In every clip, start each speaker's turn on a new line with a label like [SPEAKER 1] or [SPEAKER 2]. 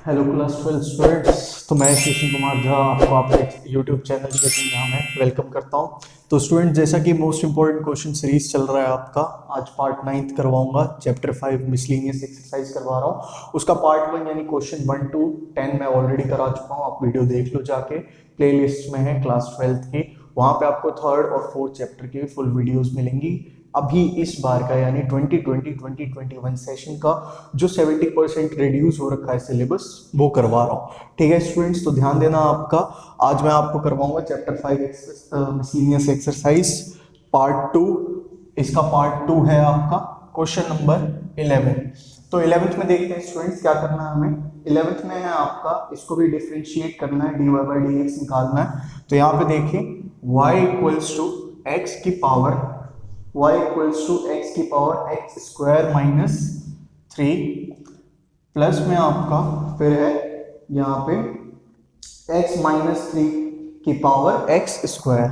[SPEAKER 1] Hello class 12 students. तो मैं शेषन कुमार झा आपको आपके यूट्यूब चैनल शेषन झा में वेलकम करता हूं। तो स्टूडेंट, जैसा कि मोस्ट इंपॉर्टेंट क्वेश्चन सीरीज चल रहा है आपका, आज पार्ट 9 करवाऊंगा। चैप्टर 5 मिसलेनियस एक्सरसाइज करवा रहा हूं। उसका पार्ट 1 यानी क्वेश्चन 1 to 10 मैं ऑलरेडी करा चुका हूं। आप वीडियो देख लो जाके, प्ले लिस्ट में है क्लास 12 की। वहां पे आपको थर्ड और फोर्थ चैप्टर की फुल वीडियोज मिलेंगी। अभी इस बार का यानी 2020-2021 सेशन का जो 70% रिड्यूस हो रखा है सिलेबस, वो करवा रहा हूँ। ठीक है स्टूडेंट्स, तो ध्यान देना आपका। आज मैं आपको करवाऊंगा चैप्टर 5 मिसलेनियस एक्सरसाइज पार्ट 2। इसका पार्ट 2 है आपका क्वेश्चन नंबर 11। तो 11th में देखते हैं स्टूडेंट्स क्या करना है हमें। 11th में है आपका, इसको भी डिफरेंशिएट करना है, dy by dx निकालना है। तो यहाँ पे देखिए y इक्वल्स टू x की power x square minus 3 plus में आपका फिर है यहाँ पे x माइनस 3 की power x square,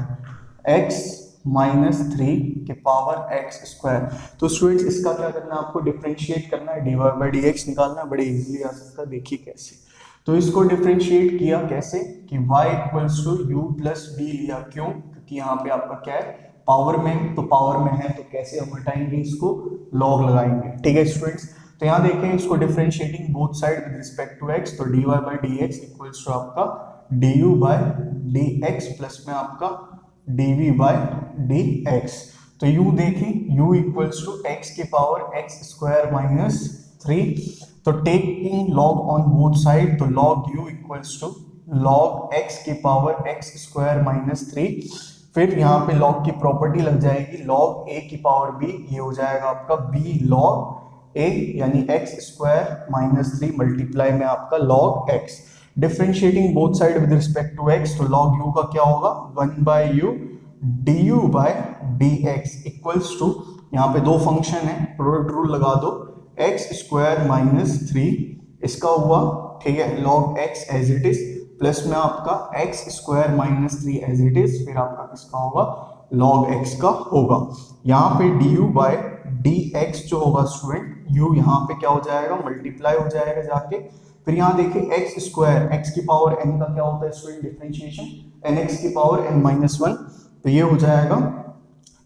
[SPEAKER 1] x minus 3 की पावर x स्क्वायर। तो स्टूडेंट्स इसका क्या करना है, आपको डिफरेंशिएट करना है, dy by dx निकालना है। बड़े इजीली आ सकता है, देखिए कैसे। तो इसको डिफरेंशिएट किया कैसे कि y equals to u plus b लिया। क्यों? क्योंकि यहाँ पे आपका क्या है, पावर में, तो पावर में है तो कैसे हम हटाएंगे इसको, लॉग लगाएंगे। ठीक है स्टूडेंट्स, तो यहाँ देखें इसको differentiating both side with respect to x, तो dy by dx equals to आपका du by dx प्लस में आपका dv by dx। तो u देखें, u इक्वल्स टू x की पावर x स्क्वायर माइनस 3। तो taking log on both side, तो log u equals to log x की power x square minus 3। फिर यहाँ पे log की प्रॉपर्टी लग जाएगी, log a की पावर b, ये हो जाएगा आपका b log a यानी x स्क्वायर माइनस 3 मल्टीप्लाई में आपका log x। Differentiating both side with respect to x, तो log u का क्या होगा, 1 by u du by dx equals to, यहाँ पे दो फंक्शन है, प्रोडक्ट रूल लगा दो, x स्क्वायर माइनस 3 इसका हुआ, ठीक है, log x as it is, plus में आपका x square minus 3 as it is, फिर आपका किसका होगा, log x का होगा। यहाँ पे du बाय dx जो होगा स्टूडेंट, u यहाँ पे क्या हो जाएगा, मल्टीप्लाई हो जाएगा जाके। फिर यहाँ देखिए x स्क्वायर, x की पावर n का क्या होता है स्टूडेंट, डिफरेंशिएशन, nx की पावर n माइनस 1, तो ये हो जाएगा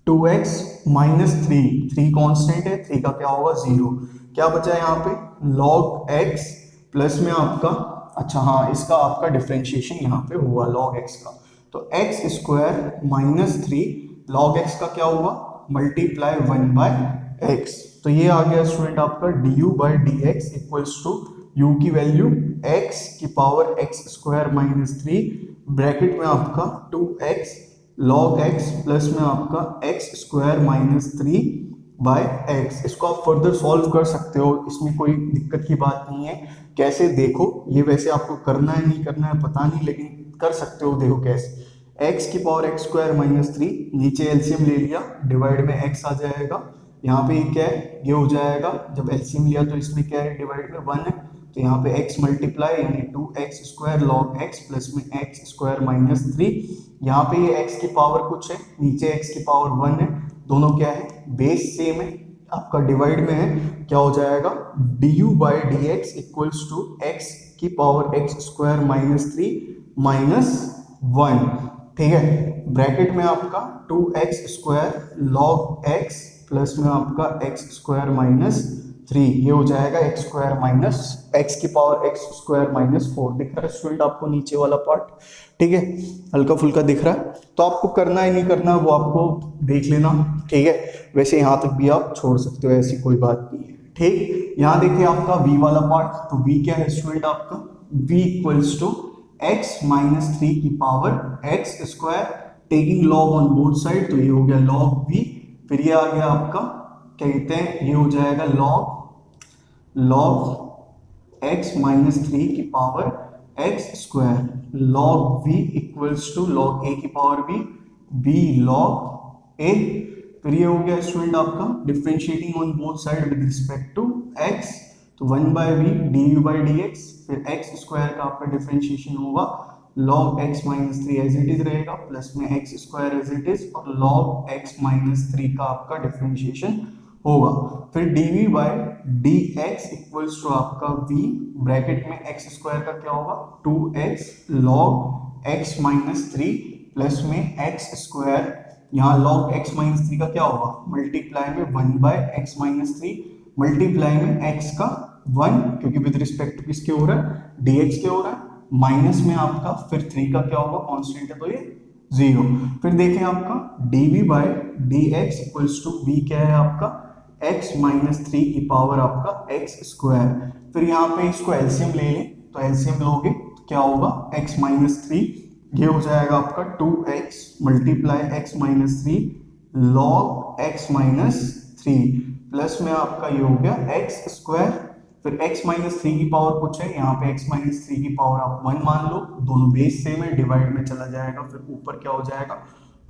[SPEAKER 1] 2x माइनस 3 कॉन्स्टेंट है, 3 का क्या होगा 0। क्या बचा है यहाँ पे, log x प्लस में आपका, अच्छा हाँ, इसका आपका डिफरेंशिएशन यहाँ पे हुआ log x का, तो x square minus 3 log x का क्या हुआ, मल्टीप्लाई 1 बाय x। तो ये आ गया स्टूडेंट आपका du by dx equals to u की वैल्यू x की power x square minus 3 bracket में आपका 2x log x प्लस में आपका x square minus 3 by x। इसको आप फर्दर सॉल्व कर सकते हो, इसमें कोई दिक्कत की बात नहीं है। कैसे, देखो, ये वैसे आपको करना है नहीं करना है पता नहीं, लेकिन कर सकते हो। देखो कैसे, x की पावर x स्क्वायर माइनस 3, नीचे एलसीएम ले लिया, डिवाइड में x आ जाएगा। यहाँ पे क्या है, ये हो जाएगा, जब एलसीएम लिया तो इसमें क्या है, डिवाइड में 1 है, तो यहाँ पे x मल्टीप्लाई यानी 2x square log x plus में x स्क्वायर माइनस 3। यहाँ पे ये x की पावर कुछ है, नीचे x की पावर 1 है, दोनों क्या है, बेस सेम है, आपका डिवाइड में है, क्या हो जाएगा, du by dx equals to x की power x square minus 3 minus 1। ठीक है, ब्रैकेट में आपका 2x square log x plus में आपका x स्क्वायर माइनस 3, ये हो जाएगा x स्क्वायर माइनस x की पावर x स्क्वायर माइनस 4। दिख रहा है स्टूडेंट आपको नीचे वाला पार्ट, ठीक है, हल्का फुल्का दिख रहा है। तो आपको करना है नहीं करना वो आपको देख लेना, ठीक है। वैसे यहाँ तक भी आप छोड़ सकते हो, ऐसी कोई बात नहीं है, ठीक। यहाँ देखिए आपका v वाला पार्ट, तो v क्या है स्टूडेंट आपका, v equals to x minus 3 की power x square, taking log on both side, तो ये हो गया log v। फिर ये आ गया आपका, क्या कहते हैं, ये हो जाएगा log x माइनस 3 की power x square, log v equals to log a की पावर b log a। फिर ये हो गया स्टूडेंट आपका differentiating on both side with respect to x, तो 1 by v du by dx, फिर x स्क्वायर का आपका डिफरेंशिएशन होगा log x minus 3 as it is रहेगा, प्लस में x square as it is, और log x माइनस 3 का आपका डिफरेंशिएशन होगा। फिर dv by dx equals to आपका v ब्रैकेट में x स्क्वायर का क्या होगा 2x log x minus 3 plus में x स्क्वायर, यहाँ log x माइनस 3 का क्या होगा मल्टीप्लाई में 1 बाय x माइनस 3 मल्टीप्लाई में x का 1 क्योंकि विद रिस्पेक्ट टू किसके हो रहा है dx के हो रहा है, माइनस में आपका फिर 3 का क्या होगा कांस्टेंट है तो ये 0। फिर देखें आपका dv by dx equals to v क्या है आपका x माइनस 3 की पावर आपका x स्क्वायर। फिर यहाँ पे इसको एलसीएम ले लें तो एलसीएम लोगे तो क्या होगा x माइनस 3, ये हो जाएगा आपका 2x multiply x minus 3 log x minus 3 plus में आपका ये हो गया x स्क्वायर। फिर x माइनस 3 की पावर कुछ है, यहाँ पे x माइनस 3 की पावर आप 1 मान लो, दोनों बेस सेम है, डिवाइड में चला जाएगा, फिर ऊपर क्या हो जाएगा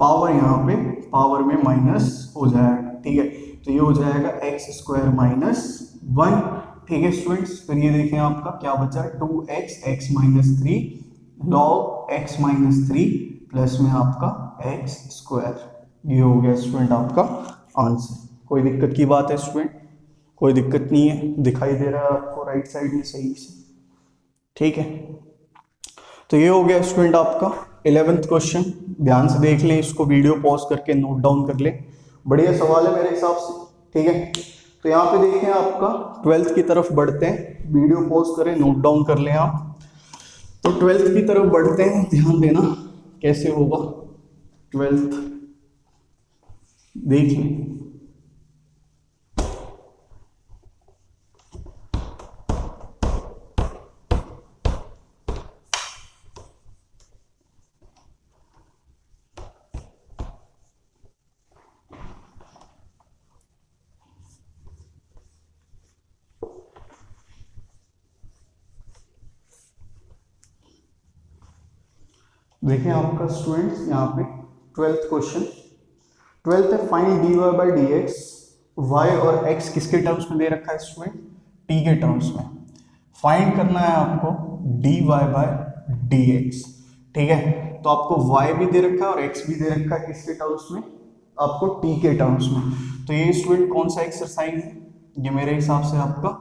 [SPEAKER 1] पावर, यहाँ पे पावर में माइनस हो जाएगा, ठीक है। तो ये हो जाएगा x स्क्वायर माइनस 1, ठीक है स्टूडेंट्स। फिर ये देखें आपका क्या बचा 2x x minus 3 log x minus 3 plus में आपका x स्क्वायर, ये हो गया स्टूडेंट आपका आंसर। कोई दिक्कत की बात है स्टूडेंट? कोई दिक्कत नहीं है, दिखाई दे रहा है आपको राइट साइड में सही से, ठीक है। तो ये हो गया स्टूडेंट आपका 11th क्वेश्चन। ध्यान से देख लें इसको, वीडियो पॉज करके नोट डाउन कर लें, बढ़िया सवाल है मेरे हिसाब से, ठीक है। तो यहाँ पे देखें आपका 12th की तरफ बढ़ते हैं, वीडियो पॉज करें नोट डाउन कर लें आप। तो 12th की तरफ बढ़ते हैं, ध्यान देना कैसे होगा 12th, देख लें। देखें आपका स्टूडेंट्स यहाँ पे 12th क्वेश्चन, 12th है find dy by d x, y और x किसके टर्म्स में दे रखा है स्टूडेंट t के टर्म्स में। फाइंड करना है आपको dy बाई डी एक्स, ठीक है। तो आपको y भी दे रखा है और x भी दे रखा है किसके टर्म्स में, आपको t के टर्म्स में। तो ये स्टूडेंट कौन सा एक्सरसाइज है, ये मेरे हिसाब से आपका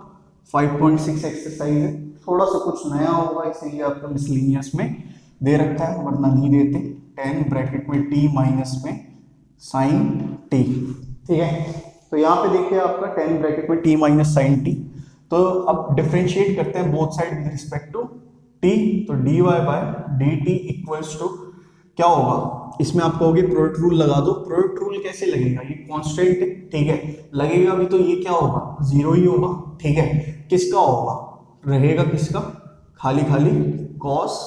[SPEAKER 1] 5.6 एक्सरसाइज है, थोड़ा सा कुछ नया होगा इसीलिए आपका मिसलिनियस में दे रखा है, वरना नहीं देते। 10 ब्रैकेट में t माइनस में साइन t, ठीक है। तो यहाँ पे देखिए आपका 10 ब्रैकेट में t माइनस साइन t। तो अब डिफरेंशिएट करते हैं both side with respect to t। तो dy by dt equals to क्या होगा, इसमें आप कहोगे प्रोडक्ट रूल लगा दो। प्रोडक्ट रूल कैसे लगेगा, ये कांस्टेंट है, ठीक है, लगेगा भी तो ये क्या होगा 0 ही होगा, ठीक है। किसका होगा, रहेगा किसका, खाली खाली cos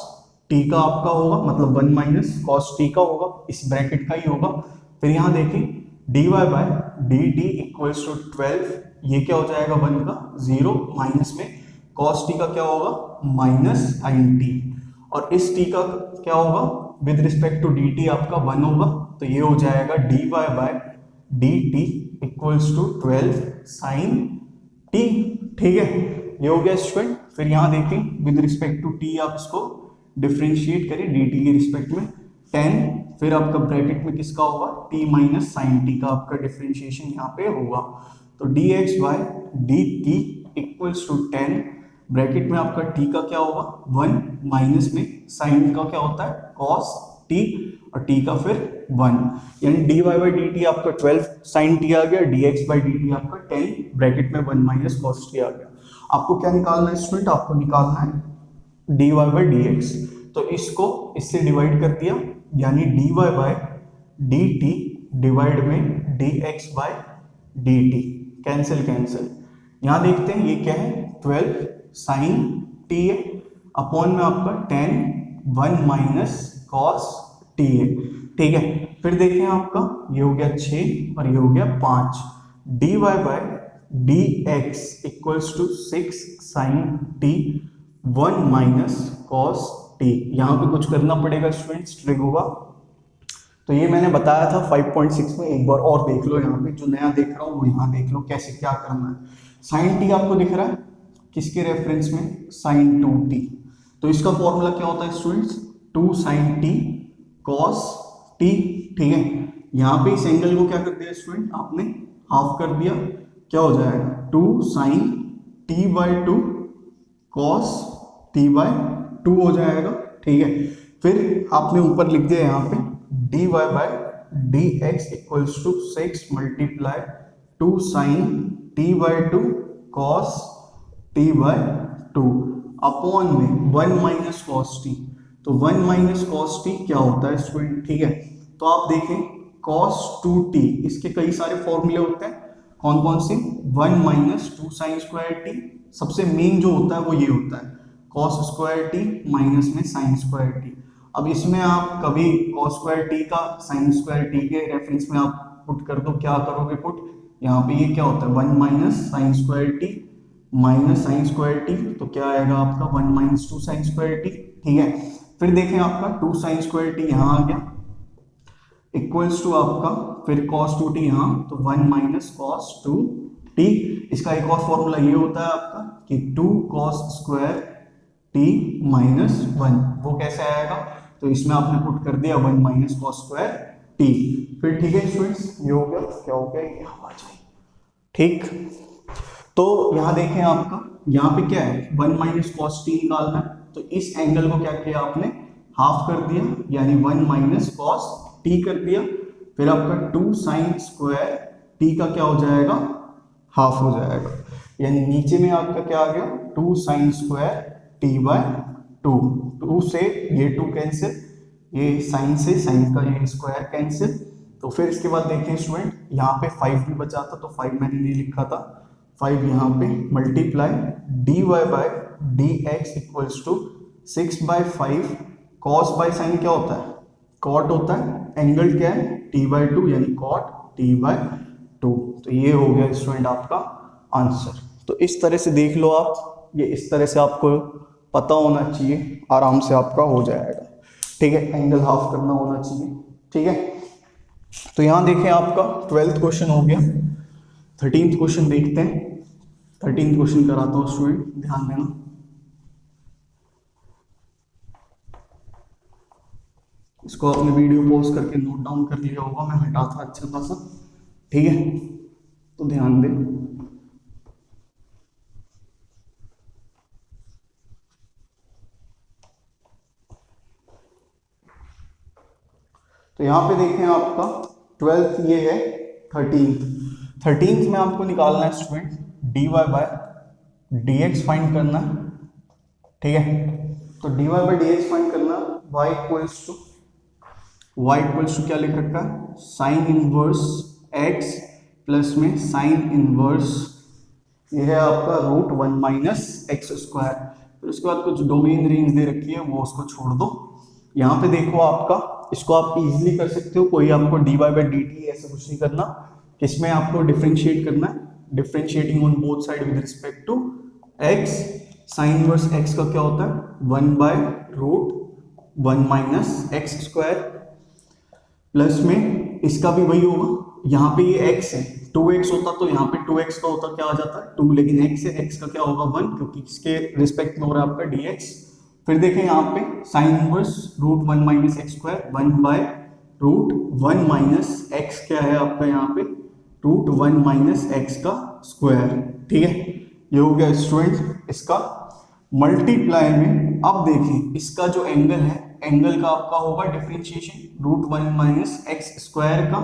[SPEAKER 1] t का आपका होगा, मतलब 1 माइनस cos t का होगा, इस ब्रैकेट का ही होगा। फिर यहाँ देखें dy by dt equals to 12, ये क्या हो जाएगा 1 का 0 माइनस में cos t का क्या होगा माइनस sin t, और इस t का क्या होगा विद रिस्पेक्ट टू dt आपका 1 होगा। तो ये हो जाएगा dy by dt equals to 12 sin t, ठीक है, ये हो गया स्टूडेंट। फिर यहाँ देखें विद रिस्पेक्ट टू t आप इसको डिफरेंशिएट करें dt के रिस्पेक्ट में 10, फिर आपका ब्रैकेट में किसका होगा t माइनस साइन t का आपका डिफरेंशिएशन यहाँ पे होगा। तो dx by dt equals to 10, bracket में आपका t का क्या होगा 1 माइनस में साइन का क्या होता है cos t और t का फिर 1, यानी dy बाय dt आपका 12 साइन t आ गया, dx बाय dt आपका 10 ब्रैकेट में 1 माइनस cos t आ गया। आपको क्या निकालना है स्टूडेंट, आपको निकालना है dy बाय dx। तो इसको इससे डिवाइड कर दिया, यानी dy बाय dt डिवाइड में dx by dt, cancel cancel. यहाँ देखते हैं ये क्या है 12 साइन t है, अपॉन में आपका 10 1 माइनस cos t है, ठीक है। फिर देखें आपका ये हो गया 6 और ये हो गया 5, dy by dx equals to 6 sine t 1 minus cos t। यहाँ पे कुछ करना पड़ेगा स्टूडेंट्स, ट्रिक होगा। तो ये मैंने बताया था 5.6 में, एक बार और देख लो, यहाँ पे जो नया देख रहा हूँ वो यहाँ देख लो कैसे क्या करना है। साइन t आपको दिख रहा है किसके रेफरेंस में, साइन 2t। तो इसका फॉर्मूला क्या होता है students 2 sine t cos t, ठीक है। यहाँ पे इस एंगल को क्या कर दिया स्टूडेंट आपने हाफ कर दिया, क्या हो जाएगा 2 sin t/2 cos t/2 हो जाएगा। ठीक है, फिर आपने ऊपर लिख दिया यहाँ पे dy/dx equals to 6 multiply 2 sin t/2 cos t/2 upon में 1 माइनस cos t। तो 1 माइनस cos t क्या होता है स्टूडेंट? ठीक है, तो आप देखें cos 2t, इसके कई सारे फॉर्मूले होते हैं। कौन कौन से? 1 माइनस 2 साइन स्क्वायर टी, सबसे मेन जो होता है वो ये होता है cos स्क्वायर टी माइनस में साइन स्क्वायर टी। अब इसमें आप कभी cos स्क्वायर टी का साइन स्क्वायर टी के रेफरेंस में आप पुट कर दो, क्या करोगे पुट? यहाँ पे ये क्या होता है 1 minus sine square T minus sine square T, तो क्या आएगा आपका 1 माइनस 2 साइन स्क्वायर टी। ठीक है, फिर देखें आपका 2 साइन स्क्वायर टी यहाँ आ गया इक्वल्स टू आपका फिर cos 2t यहाँ, तो 1 माइनस cos 2t। इसका एक और फॉर्मूला ये होता है आपका कि 2 cos स्क्वायर t माइनस 1, वो कैसे आएगा? तो इसमें आपने पुट कर दिया 1 माइनस cos स्क्वायर t। फिर ठीक है स्टूडेंट्स, ये हो गया, क्या हो गया, ये आ जाए। ठीक, तो यहाँ देखें आपका यहाँ पे क्या है 1 माइनस cos t निकालना है, तो इस एंगल को क्या किया आपने? हाफ कर दिया, यानी 1 माइनस cos t कर दिया। फिर आपका 2 साइन स्क्वायर t का क्या हो जाएगा? हाफ हो जाएगा, यानी नीचे में आपका क्या आ गया 2 साइन स्क्वायर t/2। 2 से ये 2 कैंसिल, ये साइन से साइन का ये स्क्वायर कैंसिल। तो फिर इसके बाद देखें स्टूडेंट यहाँ पे 5 भी बचा था, तो 5 मैंने नहीं लिखा था, 5 यहाँ पे multiply dy/dx equals to 6/5 cos by sine क्या होता है? कॉट होता है। एंगल क्या है? t/2, यानी cot t/2। तो ये हो गया स्टूडेंट आपका आंसर। तो इस तरह से देख लो आप, ये इस तरह से आपको पता होना चाहिए, आराम से आपका हो जाएगा। ठीक है, एंगल हाफ करना होना चाहिए। ठीक है, तो यहाँ देखें आपका 12th क्वेश्चन हो गया। 13th क्वेश्चन देखते हैं। 13th क्वेश्चन कराता हूँ स्टूडेंट, ध्यान देना। इसको आपने वीडियो पॉज करके नोट डाउन कर लिया होगा, मैं हटा था अच्छा खासा। ठीक है, तो ध्यान दें। तो यहाँ पे देखें आपका 12th ये है, 13th में आपको निकालना है स्टूडेंट dy/dx फाइंड करना। ठीक है, तो dy/dx फाइंड करना, y इक्वल्स टू क्या लिख रखा है? साइन इनवर्स x प्लस में साइन इनवर्स, ये है आपका √1 माइनस एक्स स्क्वायर। फिर उसके बाद कुछ डोमेन रेंज दे रखी है, वो उसको छोड़ दो। यहाँ पे देखो आपका, इसको आप इजीली कर सकते हो, कोई आपको dy/dt ऐसा कुछ नहीं करना। किसमें आपको डिफरेंशिएट करना है? Differentiating on both side with respect to x। Sine inverse x का क्या होता है? 1/√1 माइनस एक्स स्क्वायर, प्लस में इसका भी वही होगा। यहाँ पे ये x है, 2x होता तो यहाँ पे 2x का होता क्या आ जाता है 2, लेकिन x है, x का क्या होगा 1, क्योंकि इसके रिस्पेक्ट में हो रहा है आपका dx। फिर देखें यहाँ पे sine inverse √1 minus x square, 1/√1 minus x क्या है आपका यहाँ पे √1 माइनस एक्स का स्क्वायर। ठीक है, ये हो गया स्टूडेंट इसका मल्टीप्लाई में। अब देखें इसका जो एंगल है, एंगल का आपका होगा डिफरेंशिएशन √1 माइनस एक्स स्क्वायर का,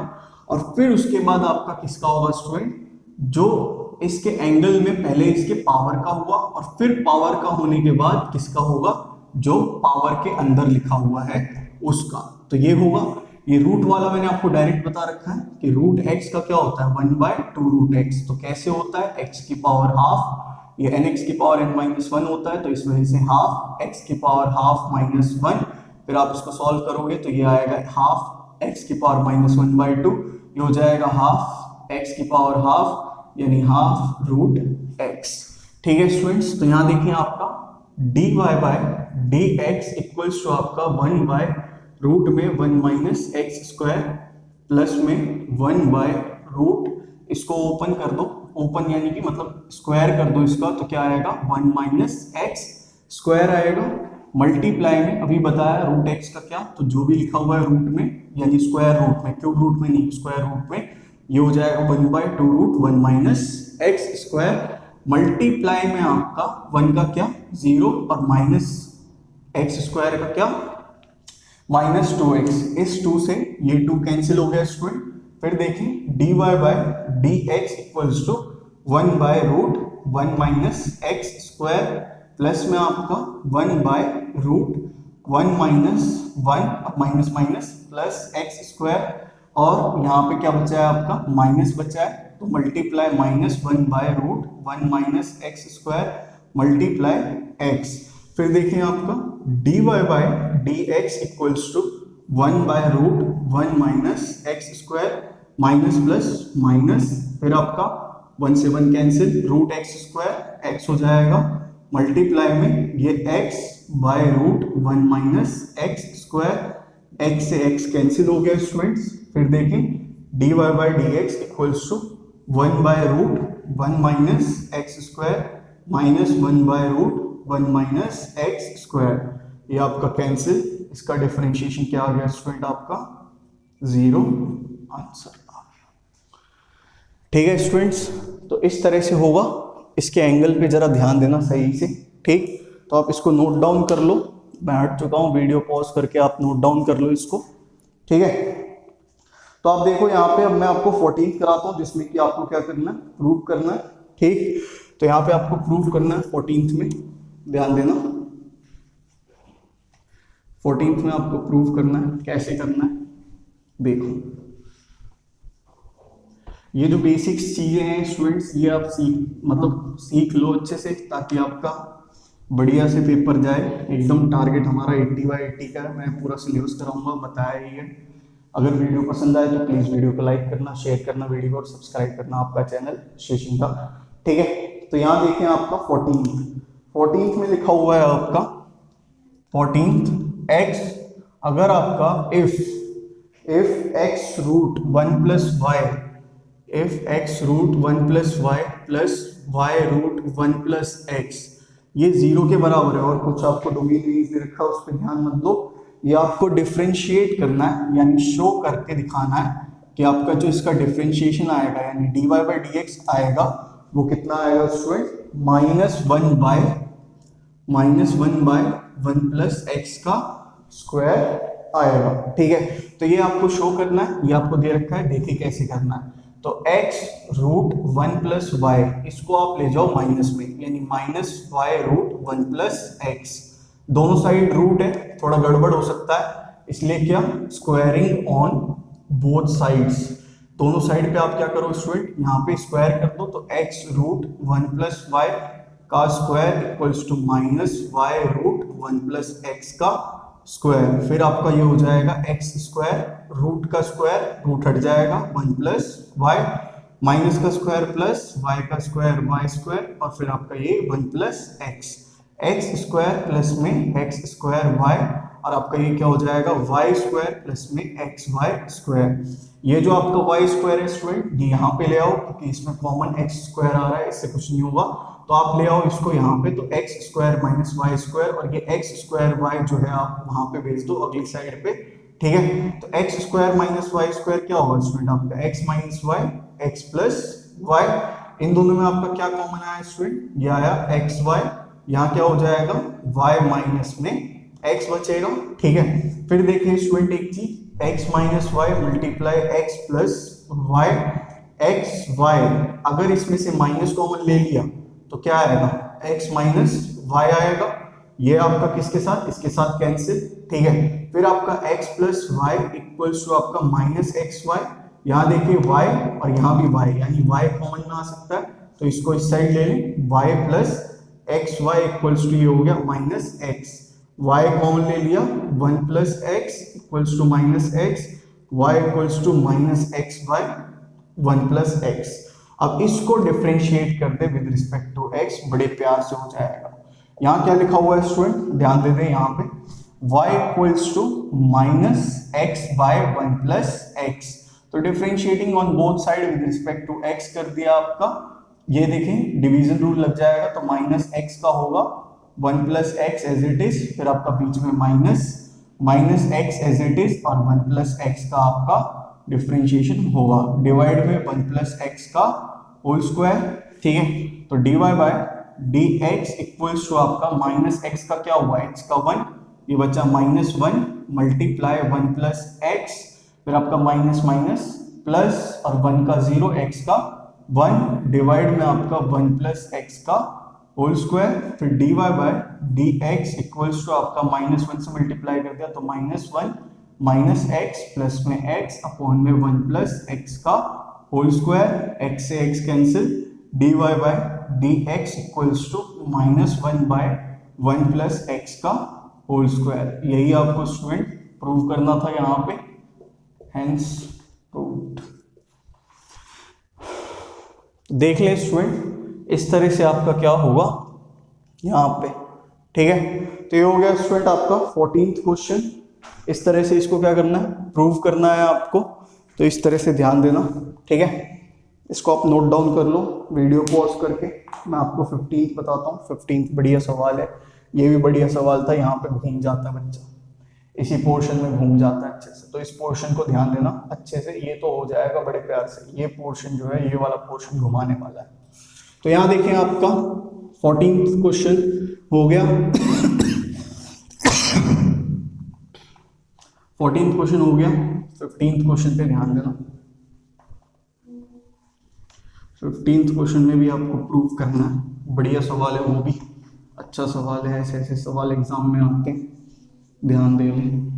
[SPEAKER 1] और फिर उसके बाद आपका किसका होगा स्टूडेंट? जो इसके एंगल में पहले इसके पावर का हुआ, और फिर पावर का होने के बाद किसका होगा? जो पावर के अंदर लिखा हुआ है उसका। तो ये होगा, ये रूट वाला मैंने आपको डायरेक्ट बता रखा है कि √x का क्या होता है 1/2√x। तो कैसे होता है? x की पावर हाफ, ये nx की पावर n-1 होता है, तो इस वजह से हाफ x की पावर हाफ -1। फिर आप इसको सॉल्व करोगे तो ये आएगा हाफ x की पावर -1/2, ये हो जाएगा हाफ x की पावर हाफ, यानी हाफ √x। ठीक है स्टूडेंट्स, तो यहाँ देखिए आपका dy/dx इक्वल्स टू आपका 1/√1 माइनस एक्स स्क्वायर प्लस में 1/√, इसको ओपन कर दो, ओपन यानी कि मतलब स्क्वायर कर दो इसका, तो क्या आएगा 1 माइनस एक्स स्क्वायर आएगा। मल्टीप्लाई में अभी बताया √x का क्या, तो जो भी लिखा हुआ है रूट में यानी स्क्वायर रूट में, क्यूब रूट में नहीं, स्क्वायर रूट में, ये हो जाएगा 1/2√1 माइनस एक्स स्क्वायर मल्टीप्लाई में आपका 1 का क्या 0 और माइनस एक्स स्क्वायर का क्या -2x। इस 2 से ये 2 कैंसिल हो गया स्टूडेंट। फिर देखें dy by d x equals to 1 by root 1 minus x square plus में आपका 1 by root 1 minus 1 minus minus plus x square, और यहाँ पे क्या बचा है आपका माइनस बचा है, तो multiply -1 by root 1 minus x square multiply x. फिर देखिए आपका dy by d x equals to 1 by root 1 minus x square minus plus minus, फिर आपका 1 से 1 cancel, root x square x हो जाएगा मल्टीप्लाई में ये x by root 1 minus x square, x से x कैंसिल हो गया स्टूडेंट्स। फिर देखें dy by d x equals to 1 by root 1 minus x square minus 1 by root 1 minus x square, ये आपका कैंसिल, इसका डिफरेंशिएशन क्या आ गया स्टूडेंट आपका 0, आंसर आ गया। ठीक है स्टूडेंट्स, तो इस तरह से होगा। इसके एंगल पे जरा ध्यान देना सही से, ठीक। तो आप इसको नोट डाउन कर लो, मैं हट चुका हूँ, वीडियो पॉज करके आप नोट डाउन कर लो इसको, ठीक है। तो आप देखो यहाँ पे अब मैं आपको 14th कराता हूँ, जिसमें कि आपको क्या करना है, प्रूव करना है, ठीक। तो यहाँ पे आपको प्रूव करना है 14th में, ध्यान देना 14th में आपको प्रूव करना है। कैसे करना है देखो, ये जो बेसिक्स चीजें हैं स्टूडेंट्स, ये आप सीख लो अच्छे से, ताकि आपका बढ़िया से पेपर जाए एकदम। टारगेट हमारा 80/80 का है, मैं पूरा सिलेबस कराऊंगा, बताया ही है। अगर वीडियो पसंद आए तो प्लीज वीडियो को लाइक करना, शेयर करना वीडियो को, और सब्सक्राइब करना आपका चैनल शेषिंग का, ठीक है। तो यहाँ देखें आपका 14th में लिखा हुआ है आपका 14th x, अगर आपका if x root 1 plus y, if x root 1 plus y plus y root 1 plus x ये 0 के बराबर है, और कुछ आपको डोमेन रेंज दे रखा है उस पर ध्यान मत दो। ये आपको डिफरेंशिएट करना है, यानी शो करके दिखाना है कि आपका जो इसका डिफरेंशिएशन आएगा, यानी dy बाई डी एक्स आएगा, वो कितना आएगा स्टूडेंट -1 बाय 1 प्लस एक्स का स्क्वायर आएगा, ठीक है। तो ये आपको शो करना है, ये आपको दे रखा है, देखिए कैसे करना है। तो x रूट 1 प्लस वाई, इसको आप ले जाओ माइनस में, यानी -y रूट 1 प्लस एक्स, दोनों साइड रूट है, थोड़ा गड़बड़ हो सकता है, इसलिए क्या स्क्वायरिंग ऑन बोथ साइड्स, दोनों साइड पे आप क्या करो स्टूडेंट, यहाँ पे स्क्वायर कर दो, तो x रूट 1 प्लस वाई का square equals to -y root 1 plus x का स्क्वायर। फिर आपका ये हो जाएगा x स्क्वायर, रूट का स्क्वायर रूट हट जाएगा 1 प्लस वाई, माइनस का स्क्वायर प्लस y का स्क्वायर y स्क्वायर, और फिर आपका ये 1 प्लस एक्स स्क्वायर प्लस में x स्क्वायर y, और आपका ये क्या हो जाएगा y स्क्वायर प्लस में xy स्क्वायर। ये जो आपका y स्क्वायर है स्टूडेंट, ये यहाँ पे ले आओ, क्योंकि इसमें कॉमन x स्क्वायर आ रहा है, इससे कुछ नहीं होगा, तो आप ले आओ इसको यहाँ पे, तो x square minus y square, और ये x स्क्वायर y जो है आप वहां पे भेज दो अगली साइड पे, ठीक है। तो x square minus y square क्या होगा स्टूडेंट आपका x minus y x plus y, इन दोनों में आपका क्या कॉमन आया स्टूडेंट, ये आया xy, यहाँ क्या हो जाएगा y माइनस में x बचेगा, ठीक है। फिर देखिए स्टूडेंट एक चीज, x minus y multiply x plus y, x y, अगर इसमें से माइनस कॉमन ले लिया तो क्या आएगा x माइनस वाई आएगा, ये आपका किसके साथ, इसके साथ कैंसिल, ठीक है। फिर आपका x plus y equals to आपका माइनस एक्स वाई, यहाँ देखिए y और यहाँ भी y, यानी y कॉमन में आ सकता है, तो इसको इस साइड ले लें, y plus x y equals to ये हो गया माइनस एक्स, y कॉमन ले लिया 1 plus x equals to minus x, y equals to minus x y 1 plus x. अब इसको डिफरेंशिएट कर दे विद रिस्पेक्ट टू x, बड़े प्यार से हो जाएगा। यहाँ क्या लिखा हुआ है स्टूडेंट, ध्यान दे दें यहाँ पे, y equals to minus x by 1 plus x, तो differentiating on both side with respect to x कर दिया आपका, ये देखें डिवीजन रूल लग जाएगा, तो माइनस एक्स का होगा 1 plus x as it is, फिर आपका बीच में minus x as it is, और 1 प्लस एक्स का आपका डिफरेंशिएशन होगा, डिवाइड में 1 प्लस एक्स का होल स्क्वायर, ठीक है। तो dy by d x equals to आपका माइनस एक्स का क्या हुआ, एक्स का 1, ये बचा -1 मल्टीप्लाई 1 प्लस एक्स, फिर आपका माइनस माइनस प्लस और 1 का 0, एक्स का 1 डिवाइड में आपका 1 प्लस एक्स का होल स्क्वायर, फिर dy by d x equals to आपका -1 से मल्टीप्लाई कर दिया तो -1 माइनस एक्स प्लस में एक्स अपॉन में 1 प्लस एक्स का होल स्क्वायर, एक्स से x cancel, dy by d x equals to -1 by 1 plus x का होल स्क्वायर। यही आपको स्टूडेंट प्रूव करना था यहाँ पे, हेंस प्रूव्ड। देख ले स्टूडेंट, इस तरह से आपका क्या होगा यहाँ पे, ठीक है। तो ये हो गया स्टूडेंट आपका 14th क्वेश्चन। इस तरह से इसको क्या करना है, प्रूव करना है आपको, तो इस तरह से ध्यान देना, ठीक है। इसको आप नोट डाउन कर लो, वीडियो पॉज करके। मैं आपको 15th बताता हूँ। 15th बढ़िया सवाल है, ये भी बढ़िया सवाल था। यहाँ पे घूम जाता है बच्चा, इसी पोर्शन में घूम जाता है अच्छे से, तो इस पोर्शन को ध्यान देना अच्छे से। ये तो हो जाएगा बड़े प्यार से, ये पोर्शन जो है, ये वाला पोर्शन घुमाने वाला है। तो यहाँ देखें आपका 14th क्वेश्चन हो गया। 14th क्वेश्चन हो गया। 15th क्वेश्चन पे ध्यान देना। 15th क्वेश्चन में भी आपको प्रूव करना है, बढ़िया सवाल है, वो भी अच्छा सवाल है। ऐसे ऐसे सवाल एग्जाम में आते हैं, ध्यान दे लें।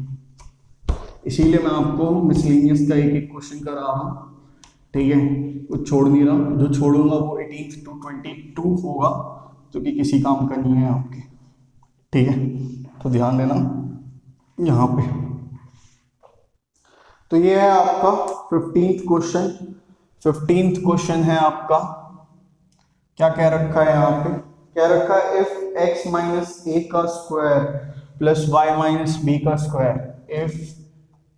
[SPEAKER 1] इसीलिए मैं आपको मिसलेनियस का एक एक क्वेश्चन करा रहा हूँ, ठीक है, कुछ छोड़ नहीं रहा। जो छोड़ूंगा वो 18 to 22 होगा, जो कि किसी काम का नहीं है आपके, ठीक है। तो ध्यान देना यहाँ पे। तो ये है आपका 15th क्वेश्चन। 15th क्वेश्चन है आपका, क्या कह रखा है यहाँ पे, कह रखा है इफ x माइनस ए का square plus Y minus B का square, if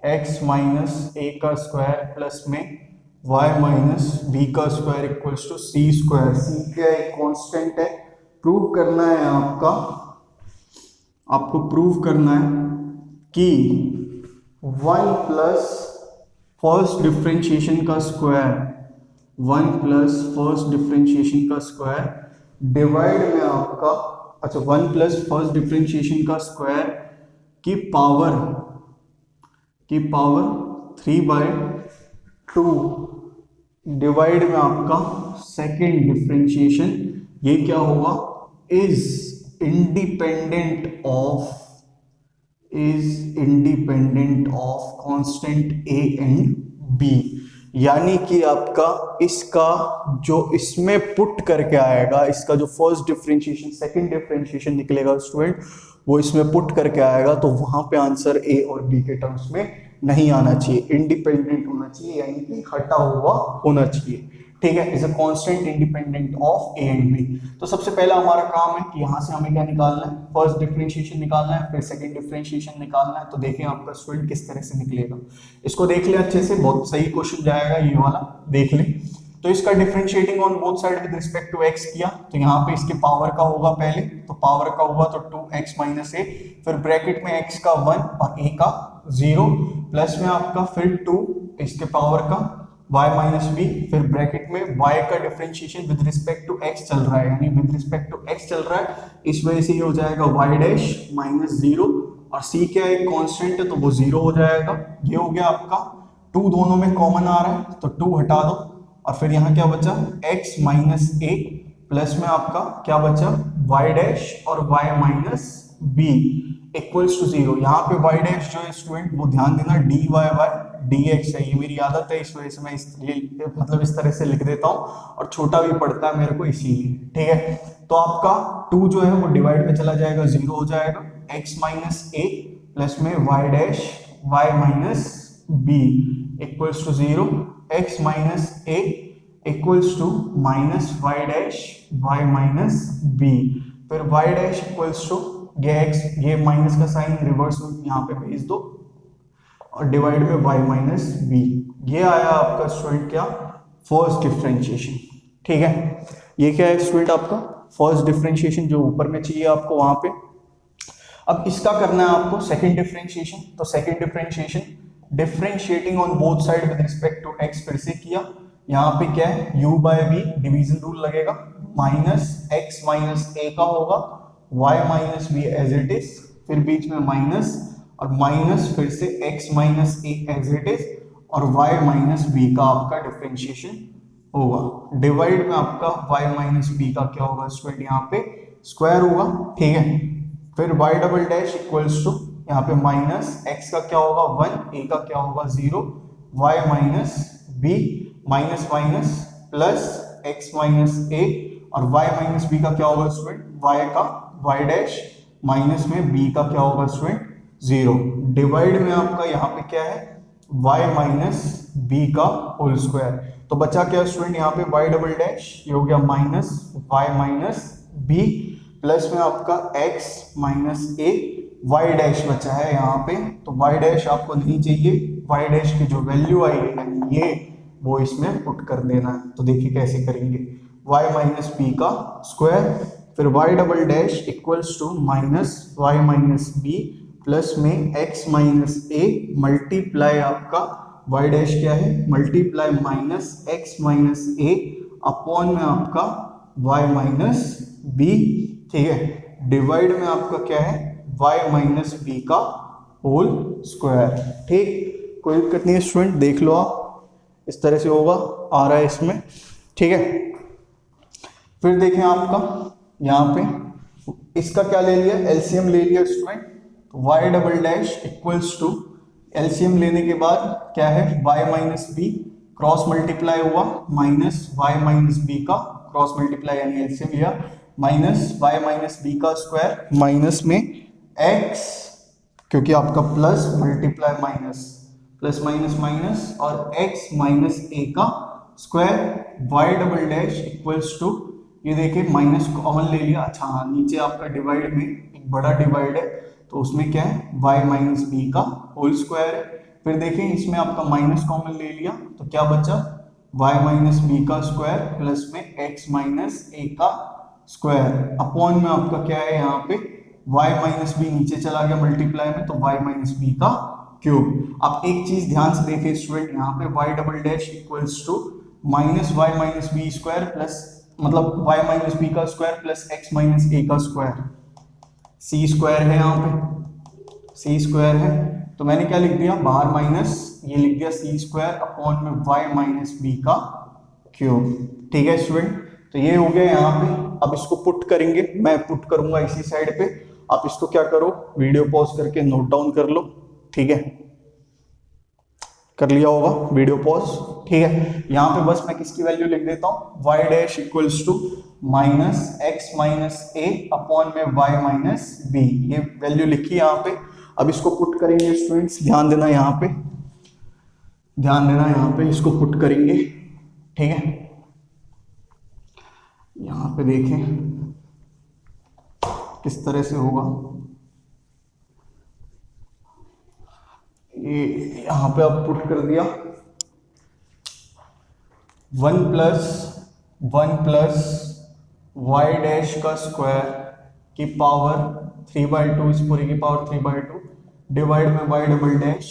[SPEAKER 1] x minus A का स्क्वायर प्लस में y माइनस बी का square equals to C square. C क्या है, कांस्टेंट है। प्रूव करना है आपको प्रूव करना है कि 1 प्लस फर्स्ट डिफरेंशिएशन का स्क्वायर, 1 प्लस फर्स्ट डिफरेंशिएशन का स्क्वायर डिवाइड में आपका, अच्छा 1 प्लस फर्स्ट डिफरेंशिएशन का स्क्वायर की पावर 3/2 डिवाइड में आपका सेकेंड डिफरेंशिएशन, ये क्या होगा, is independent of constant a and b. यानी कि आपका इसका जो इसमें पुट करके आएगा, इसका जो फर्स्ट डिफरेंशिएशन सेकंड डिफरेंशिएशन निकलेगा स्टूडेंट, वो इसमें पुट करके आएगा, तो वहां पे आंसर ए और बी के टर्म्स में नहीं आना चाहिए, इंडिपेंडेंट होना चाहिए, यानी कि हटा हुआ होना चाहिए, ठीक है। Is a constant independent of a and b. तो सबसे पहला हमारा काम है कि यहाँ से हमें क्या निकालना है, फर्स्ट डिफरेंशिएशन निकालना है, फिर सेकंड डिफरेंशिएशन निकालना है। तो देखें आपका स्टूडेंट किस तरह से निकलेगा, इसको देख ले अच्छे से, बहुत सही क्वेश्चन जाएगा ये वाला, देख ले। तो इसका differentiating on both side with respect to x किया, तो यहाँ पे इसके पावर का होगा पहले, तो पावर का हुआ तो 2x माइनस ए, फिर ब्रैकेट में x का 1 और a का 0, प्लस में आपका फिर 2 इसके पावर का y माइनस बी, फिर ब्रैकेट में y का differentiation with respect to x चल रहा है, यानी विद रिस्पेक्ट टू x चल रहा है, इस वजह से ये हो जाएगा y डैश माइनस 0, और c क्या है, कांस्टेंट है, तो वो 0 हो जाएगा। ये हो गया आपका, 2 दोनों में कॉमन आ रहा है, तो 2 हटा दो, और फिर यहाँ क्या बचा, x माइनस ए, प्लस में आपका क्या बचा, y डैश और y minus b equals to 0। यहाँ पे y डैश जो है स्टूडेंट, वो ध्यान देना dy बाय dx है, ये मेरी आदत है, इस वजह से मैं इस तरह से लिख देता हूँ, और छोटा भी पड़ता है मेरे को इसीलिए, ठीक है। तो आपका 2 जो है वो डिवाइड में चला जाएगा, 0 हो जाएगा, x माइनस ए प्लस में y dash y minus b equals to 0, x minus a equals to minus y dash y minus b, फिर y डैश इक्वल्स टू ये माइनस का साइन रिवर्स में यहाँ पे भेज दो, और डिवाइड में y माइनस बी। ये आया आपका स्टूडेंट क्या, फर्स्ट डिफरेंशिएशन, ठीक है। ये क्या है स्टूडेंट, आपका फर्स्ट डिफरेंशिएशन जो ऊपर में चाहिए आपको वहां पे। अब इसका करना है आपको सेकंड डिफरेंशिएशन, तो second differentiation differentiating on both side with respect to x फिर से किया, यहाँ पे क्या है, u by v division rule लगेगा, माइनस x माइनस a का होगा, y minus v as it is, फिर बीच में माइनस और माइनस फिर से x minus a as it is और y माइनस b का आपका डिफरेंशिएशन होगा। डिवाइड में आपका y माइनस b का क्या होगा स्टूडेंट, यहाँ पे स्क्वायर होगा, ठीक है। फिर y double dash equals to यहाँ पे माइनस x का क्या होगा 1, a का क्या होगा 0, y minus b minus minus plus x minus a और y माइनस b का क्या होगा स्टूडेंट, y का y डैश माइनस में b का क्या होगा स्टूडेंट 0। डिवाइड में आपका यहाँ पे क्या है y माइनस b का होल स्क्वायर। तो बचा क्या स्टूडेंट यहाँ पे y डबल डैश, ये हो गया minus y minus b plus में आपका x minus a, y dash बचा है यहाँ पे, तो y डैश आपको नहीं चाहिए, y डैश की जो वैल्यू आएगी यानी ये वो इसमें पुट कर देना है। तो देखिए कैसे करेंगे, y माइनस b का स्क्वायर, फिर y double dash equals to minus y minus b plus में x माइनस a मल्टीप्लाई आपका y डैश क्या है, multiply minus x minus a upon में आपका y माइनस b, ठीक है। डिवाइड में आपका क्या है y माइनस b का होल स्क्वायर, ठीक। कोई दिक्कत नहीं है स्टूडेंट, देख लो आप, इस तरह से होगा, आ रहा है इसमें, ठीक है। फिर देखें आपका यहाँ पे इसका क्या ले लिया, एलसीएम ले लिया student, y double dash equals to LCM लेने के बाद क्या है y minus b cross multiply हुआ माइनस y माइनस बी का क्रॉस मल्टीप्लाई यानी एलसीएम लिया माइनस y माइनस बी का स्क्वायर माइनस में x, क्योंकि आपका plus multiply minus plus minus minus और x माइनस a का square, y double dash equals to, ये देखिए माइनस कॉमन ले लिया, अच्छा हाँ नीचे आपका डिवाइड में एक बड़ा डिवाइड है तो उसमें क्या है y माइनस बी का होल स्क्वायर है। फिर देखें इसमें आपका माइनस कॉमन ले लिया तो क्या बचा y माइनस बी का स्क्वायर प्लस में x माइनस a का स्क्वायर अपॉन में आपका क्या है यहाँ पे y माइनस बी नीचे चला गया मल्टीप्लाई में तो y माइनस बी का क्यूब। अब एक चीज ध्यान से देखिए स्टूडेंट, यहाँ पे y double dash equals to minus y minus b square plus मतलब y माइनस बी का square plus x minus a का स्क्वायर, c स्क्वायर है यहाँ पे, c स्क्वायर है तो मैंने क्या लिख दिया बाहर माइनस, ये लिख दिया c स्क्वायर अपॉन में y माइनस बी का क्यूब, ठीक है स्टूडेंट। तो ये हो गया यहाँ पे, अब इसको पुट करेंगे, मैं पुट करूंगा इसी साइड पे, आप इसको क्या करो वीडियो पॉज करके नोट डाउन कर लो, ठीक है, कर लिया होगा वीडियो पॉज, ठीक है। यहाँ पे बस मैं किसकी वैल्यू लिख देता हूँ y dash equals to minus x minus a upon में y माइनस बी, ये वैल्यू लिखी यहाँ पे। अब इसको पुट करेंगे स्टूडेंट्स, ध्यान देना यहाँ पे, ध्यान देना यहाँ पे, इसको पुट करेंगे, ठीक है। यहाँ पे देखें किस तरह से होगा, ये यहाँ पे आप पुट कर दिया 1 प्लस वाई डैश का स्क्वायर की पावर 3/2, इस पूरी की पावर 3/2 डिवाइड में वाई डबल डैश,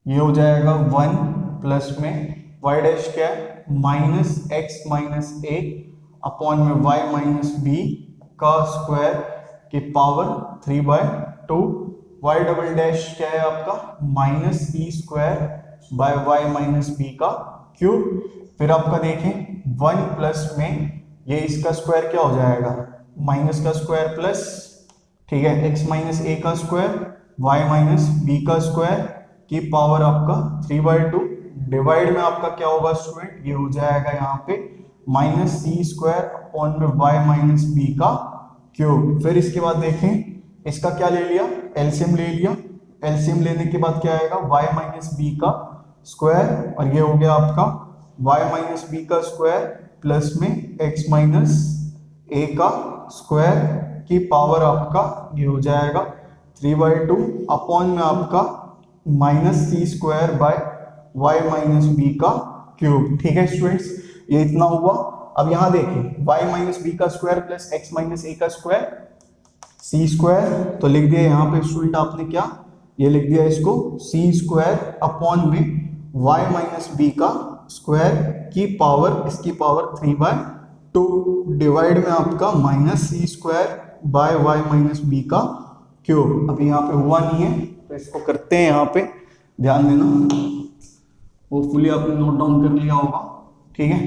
[SPEAKER 1] ये हो जाएगा 1 प्लस में वाई डैश क्या है minus x minus a upon में वाई माइनस बी का स्क्वायर की पावर 3/2, वाई डबल डैश क्या है आपका minus e square by y minus B का क्यूब। फिर आपका देखें 1 प्लस में ये इसका स्क्वायर क्या हो जाएगा माइनस का स्क्वायर प्लस, ठीक है, x माइनस ए का स्क्वायर y माइनस बी का स्क्वायर की पावर आपका 3/2 डिवाइड में आपका क्या होगा स्टूडेंट, ये हो जाएगा यहाँ पे माइनस सी स्क्वायर अपॉन में y माइनस बी का क्यूब। फिर इसके बाद देखें इसका क्या ले लिया एलसीएम ले लिया, एलसीएम लेने के बाद क्या आएगा y माइनस बी का स्क्वायर और ये हो गया आपका y माइनस बी का स्क्वायर प्लस में x माइनस ए का स्क्वायर की पावर आपका ये हो जाएगा 3/2 अपॉन में आपका minus c square by y minus B का क्यूब, ठीक है स्टूडेंट्स, ये इतना हुआ। अब यहाँ देखिए y माइनस बी का square plus x minus A का स्क्वायर सी स्क्वायर, तो लिख दिया यहाँ पे स्टूडेंट आपने क्या, ये लिख दिया इसको सी स्क्वायर अपॉन में y माइनस बी का स्क्वायर की पावर इसकी पावर 3/2 डिवाइड में आपका minus c square by y minus B का क्यूब। अभी यहाँ पे हुआ नहीं है तो इसको करते हैं, यहाँ पे ध्यान देना, होपफुली आपने नोट डाउन कर लिया होगा। ठीक है,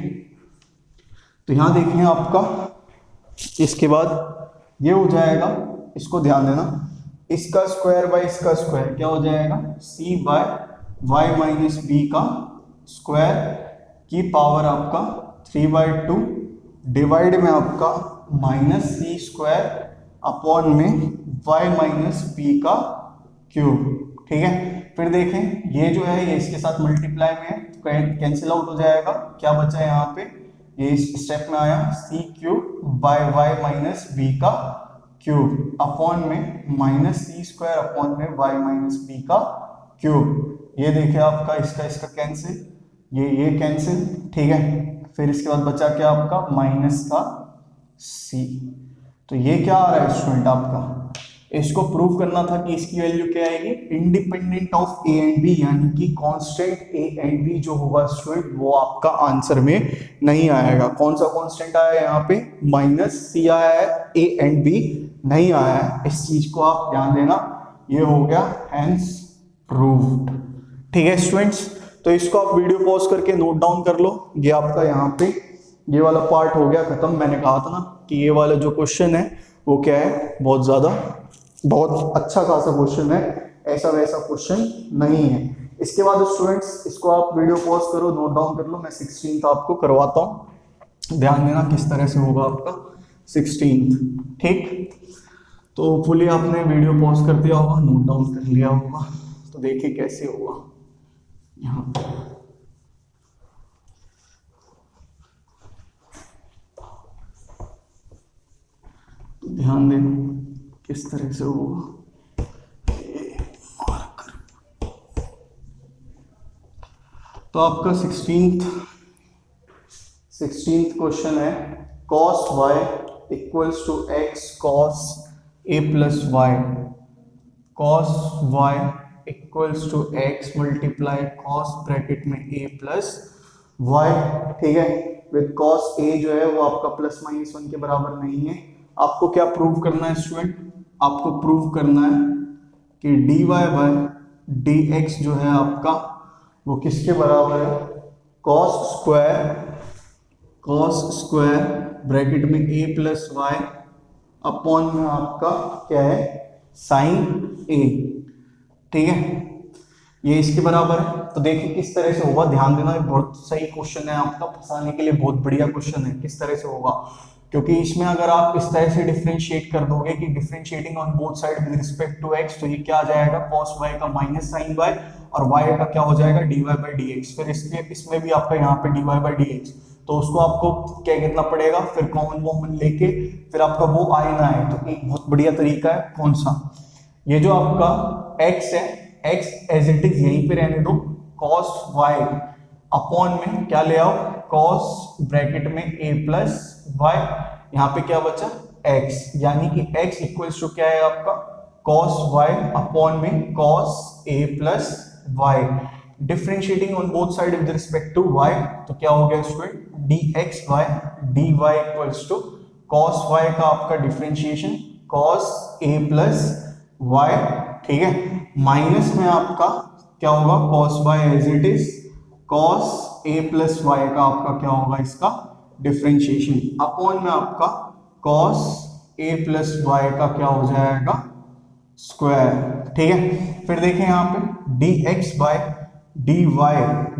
[SPEAKER 1] तो यहाँ देखें आपका, इसके बाद ये हो जाएगा, इसको ध्यान देना, इसका स्क्वायर बाय इसका स्क्वायर क्या हो जाएगा, सी बाय वाई माइनस बी का स्क्वायर की पावर आपका 3/2 डिवाइड में आपका माइनस सी स्क्वायर अपॉन में वाई माइनस बी का क्यूब। ठीक है, फिर देखें ये जो है ये इसके साथ मल्टीप्लाई में है तो कैंसिल आउट हो जाएगा, क्या बचा है यहाँ पे, ये इस स्टेप में आया c cube by y minus B का क्यूब अपॉन में माइनस सी स्क्वायर अपॉन में वाई माइनस बी का क्यूब। ये देखे आपका इसका कैंसिल, ये कैंसिल। ठीक है, फिर इसके बाद बचा क्या आपका माइनस का सी। तो ये क्या आ रहा है स्टूडेंट आपका, इसको प्रूव करना था कि इसकी वैल्यू क्या आएगी, independent of a and b, यानी कि कांस्टेंट ए एंड बी जो होगा स्टूडेंट वो आपका आंसर में नहीं आएगा। कौन सा कांस्टेंट आया है यहाँ पे, माइनस सी आया है, ए एंड बी नहीं आया है। इस चीज को आप ध्यान देना, ये हो गया हेंस प्रूव्ड। ठीक है स्टूडेंट्स, तो इसको आप वीडियो पॉज करके नोट डाउन कर लो। ये आपका यहाँ पे ये वाला पार्ट हो गया खत्म। मैंने कहा था ना कि ये वाला जो क्वेश्चन है वो क्या है, बहुत अच्छा खासा क्वेश्चन है, ऐसा वैसा क्वेश्चन नहीं है। इसके बाद स्टूडेंट्स इसको आप वीडियो पॉज करो, नोट डाउन कर लो, मैं 16th आपको करवाता हूँ। ध्यान देना किस तरह से होगा आपका 16th। ठीक, तो फुली आपने वीडियो पॉज कर दिया होगा, नोट डाउन कर लिया होगा, तो देखिए कैसे होगा यहाँ पे। तो ध्यान देना किस तरह से होगा। तो आपका 16th क्वेश्चन है, cos y equals to x cos a plus y, cos y equals to x multiply cos bracket में a प्लस y। ठीक है, विद cos a जो है वो आपका प्लस माइनस 1 के बराबर नहीं है। आपको क्या प्रूव करना है स्टूडेंट, आपको प्रूव करना है कि dy बाय dx जो है आपका वो किसके बराबर है, cos स्क्वायर ब्रैकेट में a प्लस वाई अपॉन में आपका क्या है साइन a। ठीक है, ये इसके बराबर है। तो देखिए किस तरह से होगा, ध्यान देना, बहुत सही क्वेश्चन है आपका, फंसाने के लिए बहुत बढ़िया क्वेश्चन है। किस तरह से होगा, क्योंकि इसमें अगर आप इस तरह से डिफरेंशिएट कर दोगे कि differentiating on both side with respect to x, तो ये क्या आ जाएगा cos y का माइनस साइन y और y का क्या हो जाएगा dy बाई dx। फिर इसमें भी आपका यहाँ पे dy बाई dx, तो उसको आपको क्या करना पड़ेगा, फिर कॉमन लेके फिर आपका वो आए ना आए। तो एक बहुत बढ़िया तरीका है, कौन सा, ये जो आपका x है, x एज इट इज यहीं पे रहने दो, cos y अपॉन में क्या ले आओ cos ब्रैकेट में a प्लस y, यहाँ पे क्या बचा x, यानी कि x इक्वल्स टू क्या है आपका cos y अपॉन में cos a plus y। Differentiating on both side with respect to y, तो क्या हो गया student dx by dy equals to cos y का आपका differentiation cos a plus y। ठीक है, माइनस में आपका क्या होगा cos y as it is cos a plus y का आपका क्या होगा इसका डिफरेंशिएशन अपॉन में आपका cos a प्लस y का क्या हो जाएगा स्क्वायर। ठीक है, फिर देखें यहाँ पे dx by dy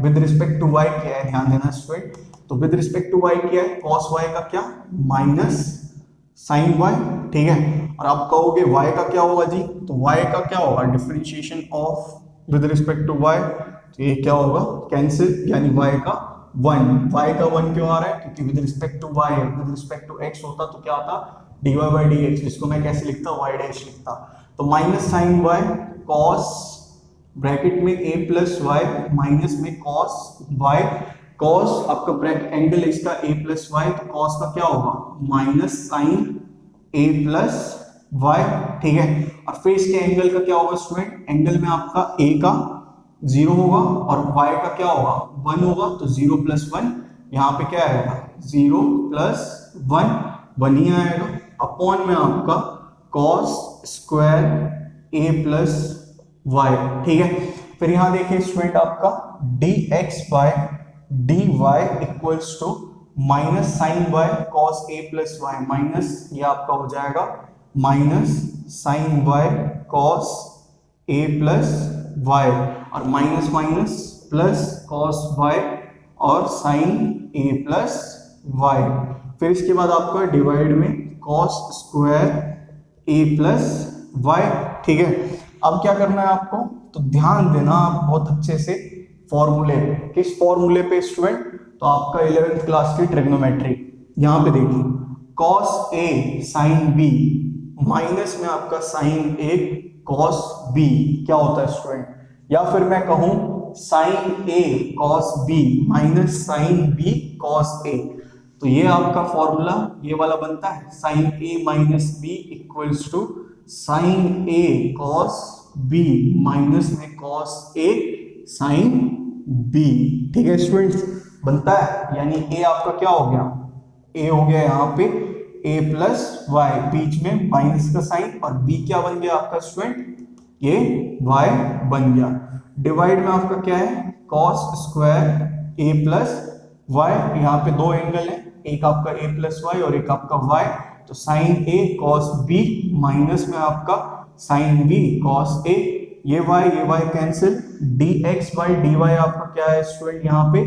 [SPEAKER 1] with respect to y क्या है, ध्यान देना स्टूडेंट, तो विद रिस्पेक्ट टू y क्या है cos y का क्या माइनस साइन y। ठीक है, और आप कहोगे y का क्या होगा जी, तो y का क्या होगा differentiation of with respect to y, तो ये क्या होगा कैंसिल, यानी y का 1 क्यों आ रहा है, क्योंकि with respect to y with respect to x होता तो क्या आता dy बाई dx, जिसको मैं कैसे लिखता y डैश लिखता, तो minus sine y cos bracket में a प्लस वाई माइनस में cos y, cos आपका ब्रैकेट एंगल इसका a प्लस वाई, तो cos का क्या होगा minus sine a plus y। ठीक है, और फिर इसके एंगल का क्या होगा स्टूडेंट, एंगल में आपका a का 0 होगा और y का क्या होगा 1 होगा, तो 0 प्लस 1 यहाँ पे क्या आएगा 0 + 1 ही आएगा अपॉन में आपका cos स्क्वायर a + y। ठीक है, फिर यहाँ देखिए स्टूडेंट आपका dx/dy equals to minus sine y cos a + y minus ये आपका हो जाएगा minus sine y cos a + y और minus minus plus cos y और साइन a + y। फिर इसके बाद आपका डिवाइड में cos स्क्वायर a + y। ठीक है, अब क्या करना है आपको, तो ध्यान देना आप बहुत अच्छे से फॉर्मूले पे। किस फॉर्मूले पे स्टूडेंट, तो आपका 11th क्लास की ट्रिग्नोमेट्री। यहां पे देखिए cos a sin b minus में आपका sin a cos b क्या होता है स्टूडेंट, या फिर मैं कहूं sin a cos b minus sin b cos a। तो ये आपका फॉर्मूला ये वाला बनता है sin a minus b equals to sin a cos b minus में cos a sin b। ठीक है स्टूडेंट्स, बनता है, यानी a आपका क्या हो गया, a हो गया यहाँ पे a + y, बीच में माइनस का साइन, और b क्या बन गया आपका स्टूडेंट, ये y बन गया। डिवाइड में आपका क्या है cos स्क्वायर a + y, यहाँ पे दो एंगल है, एक आपका a + y और एक आपका y, तो sin a cos b minus में आपका sin b cos a, ये y कैंसिल, dx/dy आपका क्या है स्टूडेंट, यहाँ पे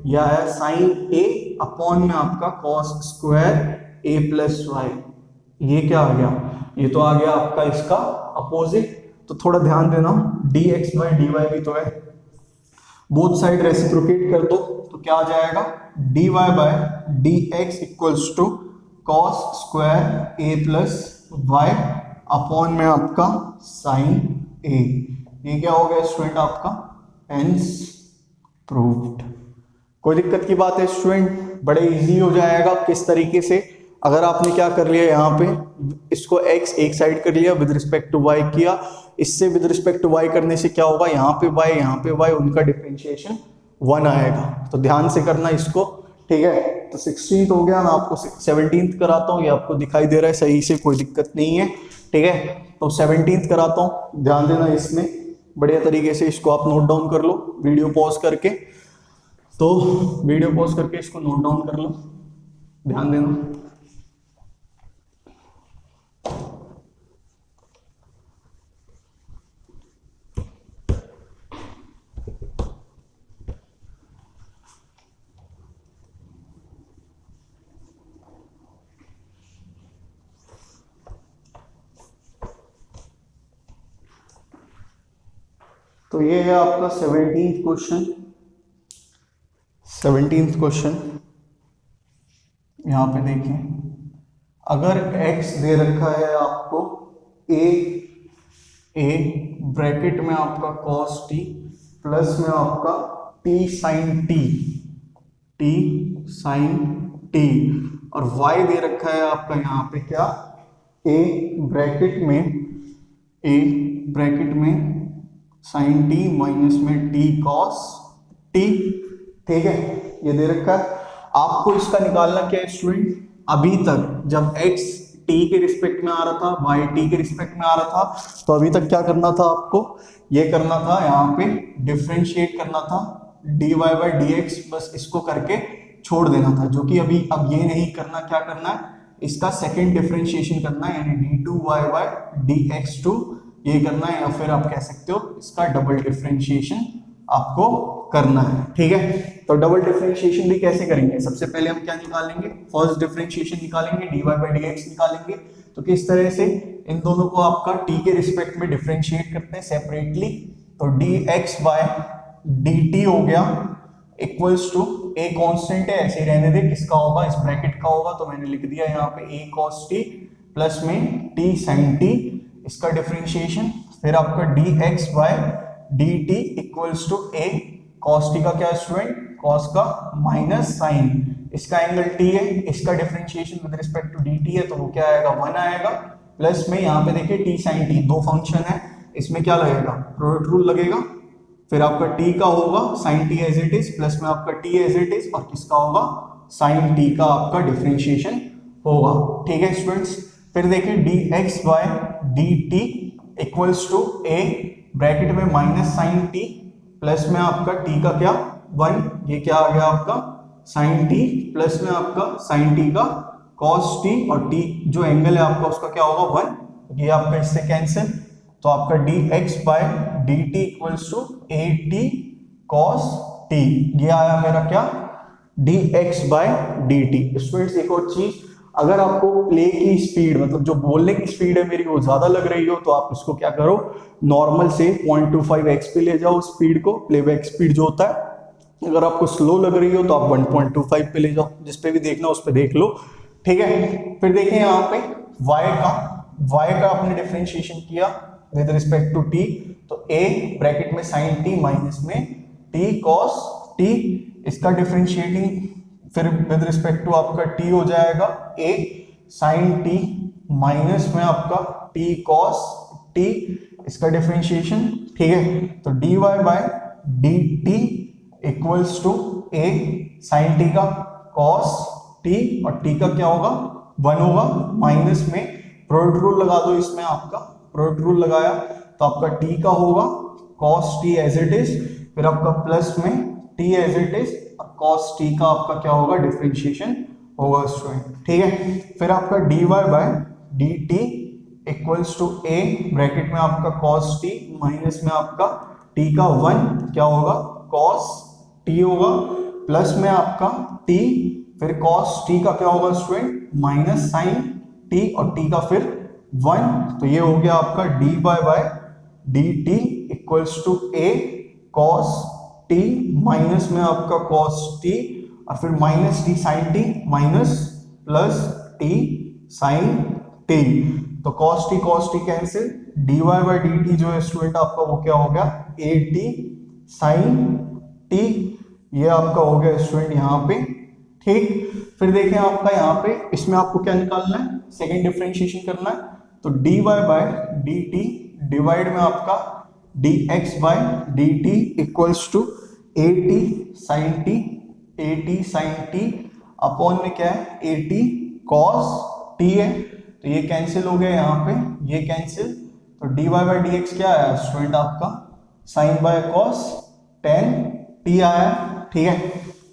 [SPEAKER 1] यह है sin a अपॉन में आपका cos स्क्वायर a + y। ये क्या आ गया, ये तो आ गया आपका इसका अपोजिट। तो थोड़ा ध्यान देना, dx/dy भी तो है, बोथ साइड रेसिप्रोकेट कर दो तो क्या आ जाएगा dy/dx equals to cos square a + y upon में आपका sin a। ये क्या हो गया स्टूडेंट आपका हेंस प्रूव्ड। कोई दिक्कत की बात है स्टूडेंट, बड़े इजी हो जाएगा। किस तरीके से, अगर आपने क्या कर लिया यहाँ पे इसको x एक साइड कर लिया, विद रिस्पेक्ट टू y किया, इससे विद रिस्पेक्ट टू y करने से क्या होगा, यहाँ पे y यहाँ पे y, उनका डिफरेंशिएशन 1 आएगा। तो ध्यान से करना इसको। ठीक है, तो 16th हो गया, मैं आपको 17th कराता हूँ, ये आपको दिखाई दे रहा है सही से, कोई दिक्कत नहीं है। ठीक है, तो 17th कराता हूँ, ध्यान देना इसमें बढ़िया तरीके से, इसको आप नोट डाउन कर लो वीडियो पॉज करके। तो वीडियो पॉज करके इसको नोट डाउन कर लो, ध्यान देना। तो ये है आपका 17th क्वेश्चन। 17th क्वेश्चन यहाँ पे देखिए, अगर x दे रखा है आपको a ब्रैकेट में आपका cos t प्लस में आपका t sin t और y दे रखा है आपका यहाँ पे क्या a ब्रैकेट में sin t माइनस में t cos t। ठीक है, ये दे रखा है। आपको इसका निकालना क्या है स्टूडेंट, अभी तक जब x t के रिस्पेक्ट में आ रहा था, y t के रिस्पेक्ट में आ रहा था, तो अभी तक क्या करना था आपको, ये करना था यहाँ पे डिफरेंशिएट करना था dy/dx, बस इसको करके छोड़ देना था, जो कि अभी अब ये नहीं करना। क्या करना है, इसका सेकेंड डिफरेंशिएशन करना है, यानी d2y/dx2 ये करना है, या फिर आप कह सकते हो इसका डबल डिफरेंशिएशन आपको करना है। ठीक है, तो डबल डिफरेंशिएशन भी कैसे करेंगे, सबसे पहले हम क्या निकालेंगे, फर्स्ट डिफरेंशिएशन निकालेंगे, dy/dx निकालेंगे। तो किस तरह से इन दोनों को आपका t के रिस्पेक्ट में डिफरेंशिएट करते हैं सेपरेटली, तो dx/dt हो गया इक्वल्स टू a कांस्टेंट है, ऐसे ही रहने दे, किसका होगा, इस ब्रैकेट का होगा, तो मैंने लिख दिया यहाँ पे a cos t प्लस में t sin t, इसका डिफरेंशिएशन। फिर आपका dx/dt equals to a cos t का क्या स्टूडेंट, cos का माइनस साइन, इसका एंगल t है, इसका differentiation with respect to dt है, तो वो क्या आएगा 1 आएगा, प्लस में यहाँ पे देखिए t sin t, दो फंक्शन है, इसमें क्या लगेगा, प्रोडक्ट रूल लगेगा, फिर आपका t का होगा sin t as it is, plus में आपका t एज इट इज, और किसका होगा sin t का आपका डिफरेंशिएशन होगा। ठीक है स्टूडेंट्स, फिर देखिए dx by dt equals to a bracket में माइनस sin t प्लस में आपका t का क्या 1, ये क्या आ गया आपका sin t प्लस में आपका sin t का cos t, और t जो एंगल है आपका उसका क्या होगा 1, ये आपका इससे कैंसिल, तो आपका dx by dt equals to at cos t, ये आया मेरा क्या dx बाय dt। स्टूडेंट्स एक और चीज, अगर आपको प्ले की स्पीड मतलब जो बोलने की स्पीड है मेरी वो ज्यादा लग रही हो तो आप इसको क्या करो नॉर्मल से 0.25x पे ले जाओ स्पीड को, प्लेबैक स्पीड जो होता है। अगर आपको स्लो लग रही हो तो आप 1.25 पे ले जाओ, जिस पे भी देखना उस पे देख लो। ठीक है, फिर देखिए यहाँ पे y का आपने डिफरेंशिएशन किया विद रिस्पेक्ट टू t, तो a ब्रैकेट में sin t माइनस में t cos t, इसका डिफरेंशिएटिंग फिर विद रिस्पेक्ट टू आपका t हो जाएगा a sin t माइनस में आपका t cos t, इसका डिफरेंशिएशन। ठीक है, तो dy by dt equals to a sin t का cos t, और t का क्या होगा 1 होगा, माइनस में प्रोडक्ट रूल लगा दो, इसमें आपका प्रोडक्ट रूल लगाया तो आपका t का होगा cos t as it is, फिर आपका प्लस में t as it is, cos t का आपका क्या होगा डिफरेंशिएशन होगा स्टूडेंट। ठीक है, फिर आपका dy by dt equals to a bracket में आपका cos t माइनस में आपका t का 1 क्या होगा cos t होगा, प्लस में आपका t फिर cos t का क्या होगा स्टूडेंट माइनस sin t, और t का फिर 1, तो ये हो गया आपका dy by dt equals to a cos t minus में आपका cos t, और फिर minus t sin t minus plus t sin t, तो cos t cancel, dy by dt जो है स्टूडेंट आपका वो क्या हो गया at sin t, ये आपका हो गया स्टूडेंट यहाँ पे। ठीक, फिर देखें आपका यहाँ पे इसमें आपको क्या निकालना है, सेकेंड डिफरेंशिएशन करना है, तो dy बाय dt डिवाइड में आपका dx by dt equals to at sin t upon में क्या है at cos t है, तो ये कैंसिल हो गया यहाँ पे, ये कैंसिल, तो dy बाय dx क्या आया स्टूडेंट आपका sin by cos tan t आया। ठीक है,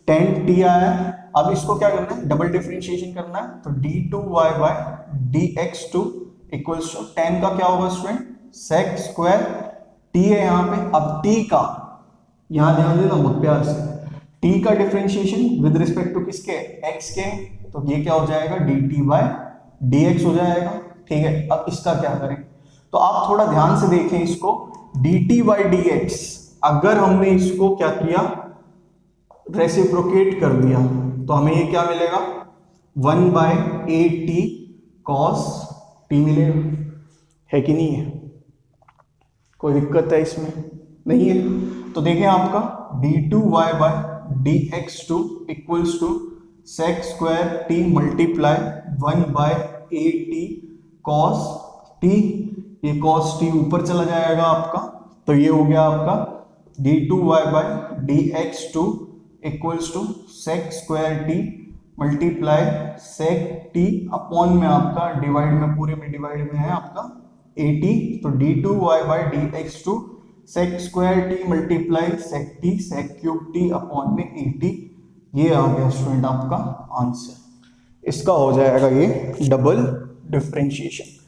[SPEAKER 1] tan t आया, अब इसको क्या करना है डबल डिफरेंशिएशन करना है, तो d2y by dx2 equals to tan का क्या होगा स्टूडेंट sec स्क्वायर t है यहाँ पे, अब t का यहाँ ध्यान देना बहुत प्यार से, t का डिफरेंशिएशन विद रिस्पेक्ट टू किसके x के, तो ये क्या हो जाएगा dt बाय dx हो जाएगा। ठीक है, अब इसका क्या करें, तो आप थोड़ा ध्यान से देखें इसको, dt बाय dx अगर हमने इसको क्या किया रेसिप्रोकेट कर दिया तो हमें ये क्या मिलेगा 1 बाय at cos t मिलेगा, है कि नहीं है, कोई दिक्कत है इसमें नहीं है। तो देखें आपका d2y by dx2 equals to sec square t multiply 1 by at cos t, ये cos t ऊपर चला जाएगा आपका, तो ये हो गया आपका d2y by dx2 equals to sec square t multiply sec t upon में आपका डिवाइड में पूरे में डिवाइड में है आपका 80, तो d2y by dx2 sec square t multiply sec t sec cube t upon में 80, ये आ गया स्टूडेंट आपका आंसर, इसका हो जाएगा ये डबल डिफरेंशिएशन।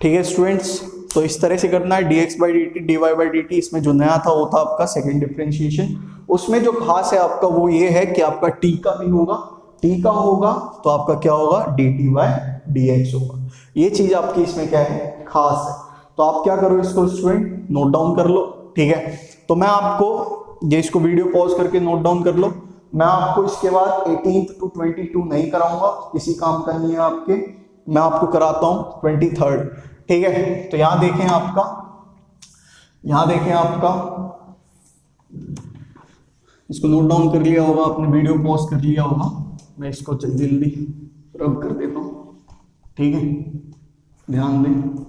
[SPEAKER 1] ठीक है स्टूडेंट्स, तो इस तरह से करना है dx by dt dy by dt, इसमें जो नया था वो था आपका सेकेंड डिफरेंशिएशन, उसमें जो खास है आपका वो ये है कि आपका t का भी होगा, t का होगा तो आपका क्या होगा dt बाय dx होगा, ये चीज आपकी इसमें क्या है खास है। तो आप क्या करो इसको स्टूडेंट नोट डाउन कर लो। ठीक है, तो मैं आपको ये इसको वीडियो पॉज करके नोट डाउन कर लो, मैं आपको इसके बाद 18th to 22 नहीं कराऊंगा, किसी काम का नहीं है आपके, मैं आपको कराता हूं 23rd। ठीक है, तो यहां देखें आपका, यहां देखें आपका, इसको नोट डाउन कर लिया होगा आपने, वीडियो पॉज कर लिया होगा, मैं इसको जल्दी जल्दी रब कर देता हूं। ठीक है, ध्यान दें,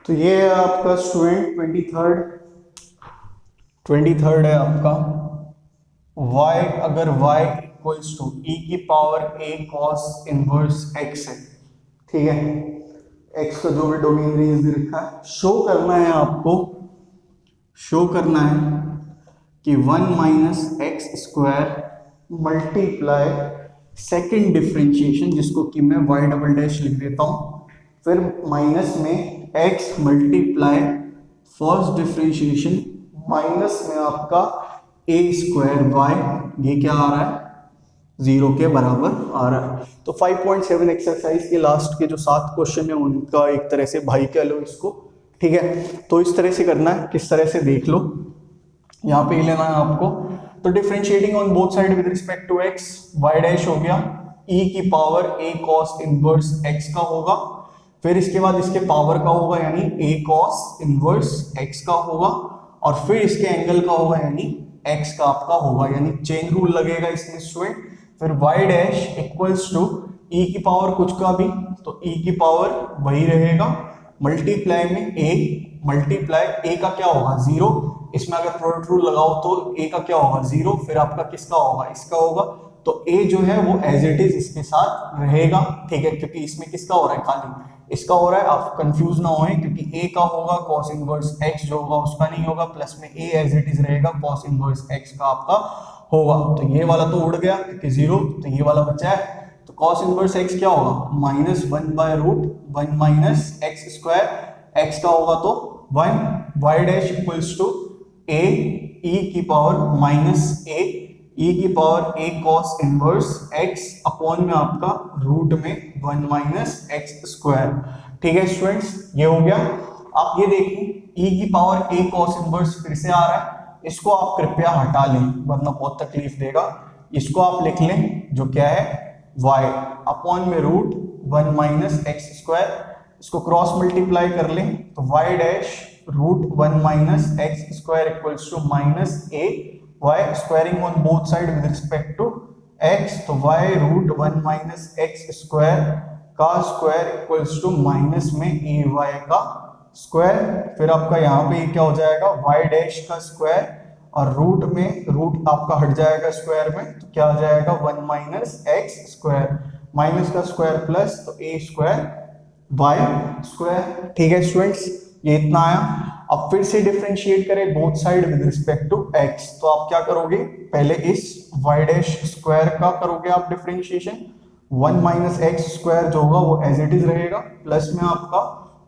[SPEAKER 1] तो ये है आपका स्टूडेंट 23rd है आपका y, अगर y इक्वल्स टू e की power a cos inverse x है, ठीक है, x का जो भी डोमेन रेंज दे रखा है, शो करना है आपको, शो करना है कि 1 minus x square multiply second differentiation, जिसको कि मैं y डबल डैश लिख देता हूं, फिर माइनस में x multiply first differentiation minus में आपका a स्क्वायर y, ये क्या आ रहा है, 0 के बराबर आ रहा है। तो 5.7 एक्सरसाइज के लास्ट के जो 7 क्वेश्चन है उनका एक तरह से भाई कह लो इसको, ठीक है। तो इस तरह से करना है, किस तरह से देख लो, यहाँ पे लेना है आपको। तो differentiating on both side with respect to x, y dash हो गया e की power a cos inverse x का होगा, फिर इसके बाद इसके पावर का होगा यानी a cos इनवर्स x का होगा, और फिर इसके एंगल का होगा यानी x का आपका होगा, यानी चेन रूल लगेगा इसमें स्टूडेंट। फिर y dash equals to e की पावर कुछ का भी, तो e की पावर वही रहेगा, मल्टीप्लाई में a, मल्टीप्लाई a का क्या होगा 0, इसमें अगर प्रोडक्ट रूल लगाओ तो a का क्या होगा 0, फिर आपका किसका होगा, इसका होगा, तो a जो है वो एज इट इज इसके साथ रहेगा, ठीक है, क्योंकि इसमें किसका हो रहा है, खाली इसका हो रहा है, आप कंफ्यूज ना होए, क्योंकि a का होगा cos इनवर्स x जो होगा उसका नहीं होगा, प्लस में a एज इट इज रहेगा cos इनवर्स x का आपका होगा। तो ये वाला तो उड़ गया क्योंकि 0, तो ये वाला बचा है, तो cos इनवर्स x क्या होगा, minus 1 by root 1 minus x square, x का होगा तो 1, y dash equals to a e की पावर माइनस a, e की power a cos inverse x upon में आपका रूट में 1 माइनस एक्स स्क्वायर, ठीक है स्टूडेंट्स, ये हो गया। आप ये देखिए e की पावर a cos इनवर्स फिर से आ रहा है, इसको आप कृपया हटा लें वरना बहुत तकलीफ देगा, इसको आप लिख लें जो क्या है y अपॉन में रूट 1 माइनस एक्स स्क्वायर, इसको क्रॉस मल्टीप्लाई कर लें तो y dash root 1 minus x square equals to minus a, y squaring on both side with respect to x, तो y root 1 minus x square का square equals to minus में ay का square, फिर आपका यहाँ पे क्या हो जाएगा y डैश का स्क्वायर, और रूट में रूट आपका हट जाएगा स्क्वायर में, तो क्या आ जाएगा 1 माइनस एक्स स्क्वायर, माइनस का स्क्वायर प्लस, तो a स्क्वायर y स्क्वायर, ठीक है स्टूडेंट्स, ये इतना आया। अब फिर से डिफरेंशिएट करें both side with respect to x, तो आप क्या करोगे, पहले इस y डैश स्क्वायर का करोगे आप डिफरेंशिएशन, 1 माइनस एक्स स्क्वायर जो होगा वो एज इट इज रहेगा, प्लस में आपका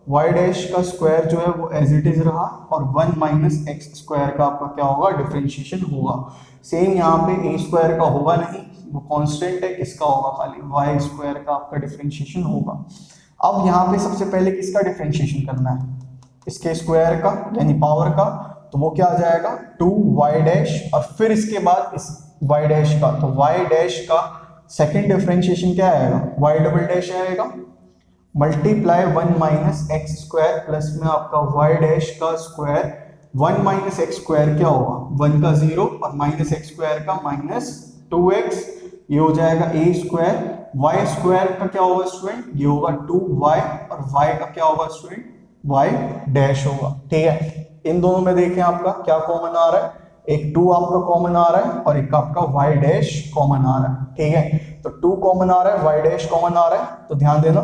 [SPEAKER 1] y डैश का स्क्वायर जो है वो एज इट इज रहा, और 1 माइनस एक्स स्क्वायर का आपका क्या होगा डिफरेंशिएशन होगा। सेम यहाँ पे a स्क्वायर का होगा नहीं, वो कांस्टेंट है, किसका होगा खाली y स्क्वायर का आपका डिफरेंशिएशन होगा। अब यहाँ पे सबसे पहले किसका डिफरेंशिएशन करना है, इसके स्क्वायर का यानी पावर का, तो वो क्या आ जाएगा 2y डैश, और फिर इसके बाद इस y डैश का, तो y डैश का सेकंड डिफरेंशिएशन क्या आएगा, y डबल डैश आएगा, multiply 1 minus x square plus में आपका y डैश का स्क्वायर, 1 माइनस एक्स स्क्वायर क्या होगा 1 का 0, और माइनस एक्स स्क्वायर का माइनस 2x, ये हो जाएगा a स्क्वायर, y स्क्वायर का क्या होगा स्टूडेंट, ये होगा 2y, और y का क्या होगा स्टूडेंट y डैश होगा, ठीक है। इन दोनों में देखें आपका क्या कॉमन आ रहा है, एक 2 आपका कॉमन आ रहा है और एक आपका y डैश कॉमन आ रहा है, ठीक है, तो 2 कॉमन आ रहा है, y डैश कॉमन आ रहा है, तो ध्यान देना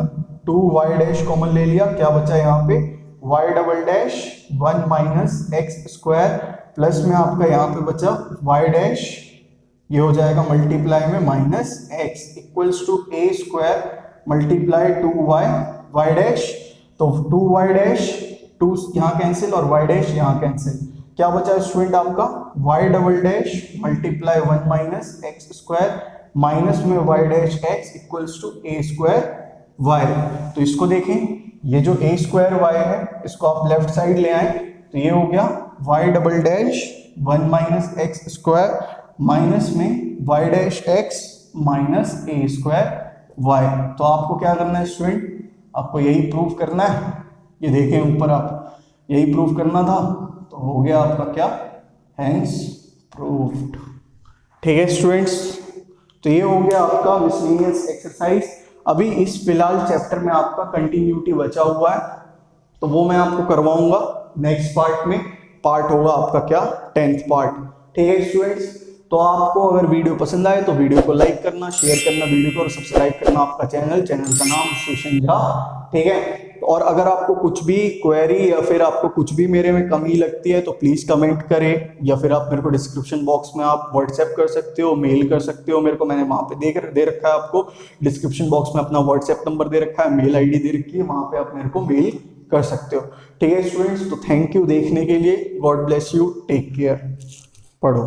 [SPEAKER 1] 2y डैश कॉमन ले लिया, क्या बचा यहाँ पे y double dash 1 minus x square, plus में आपका यहाँ पे बचा y डैश, ये हो जाएगा मल्टीप्लाई में minus x equals to a square multiply 2y y dash, तो 2y डैश 2 यहाँ कैंसिल और y डैश यहाँ कैंसिल, क्या बचा स्टूडेंट आपका y double dash multiply 1 minus x square minus में y dash x equals to a square y। तो इसको देखें, ये जो a स्क्वायर y है इसको आप लेफ्ट साइड ले आए, तो ये हो गया y double dash 1 minus x square minus में y dash x minus a square y। तो आपको क्या करना है स्टूडेंट, आपको यही प्रूव करना है, ये देखें ऊपर आप यही प्रूव करना था, तो हो गया आपका क्या हेंस प्रूव्ड, ठीक है स्टूडेंट्स। तो ये हो गया आपका मिसलेनियस एक्सरसाइज। अभी इस फिलहाल चैप्टर में आपका कंटिन्यूटी बचा हुआ है, तो वो मैं आपको करवाऊंगा नेक्स्ट पार्ट में। पार्ट होगा आपका क्या, 10th पार्ट। ठीक है स्टूडेंट्स, तो आपको अगर वीडियो पसंद आए तो वीडियो को लाइक करना, शेयर करना वीडियो को, और सब्सक्राइब करना आपका चैनल का नाम सुशन झा। ठीक है, और अगर आपको कुछ भी क्वेरी या फिर आपको कुछ भी मेरे में कमी लगती है तो प्लीज कमेंट करें, या फिर आप मेरे को डिस्क्रिप्शन बॉक्स में आप व्हाट्सएप कर सकते हो, मेल कर सकते हो मेरे को। मैंने वहां पे दे रखा है आपको डिस्क्रिप्शन बॉक्स में अपना व्हाट्सएप नंबर दे रखा है, मेल आईडी दे रखी है, वहां पे आप मेरे को मेल कर सकते हो। ठीक है स्टूडेंट्स, तो थैंक यू देखने के लिए, God bless you, take care, पढ़ो।